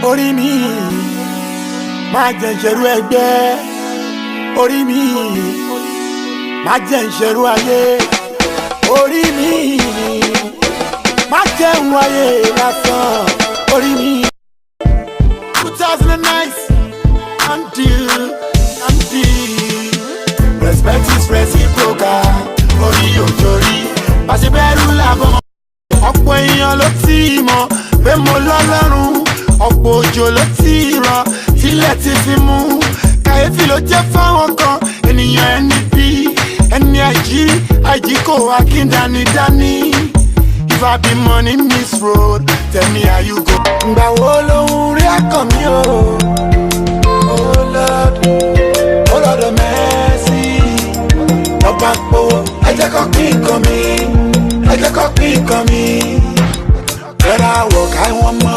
orí mi má jẹ́ ìṣẹ̀rú ẹgbẹ́, orí mi má jẹ́ ìṣẹ̀rú ayé, orí mi má jẹ́ ìwọ̀n ayé lásán, orí mi. 2009 until respect is reciprocal, orí òjòrí pàṣẹ bẹ́rù làbọ̀. Ọ̀pọ̀ èèyàn ló ti mọ̀ pé mo lọ́lọ́run, ọ̀pọ̀ òjò ló ti rọ̀ tílẹ̀ ti fi mú. Kàyéfì ló jẹ́ fáwọn kan ènìyàn ẹni bí ẹni àìjí kò wá kí n dání. If I be money miss road, tell me how you go. Ìgbà wo lòun rí àkàn mi o? Oh Lord of mercy. Ọba po ẹ jẹ́ kó pín nǹkan mi, ẹ jẹ́ kó pín nǹkan mi. Better work, I want more.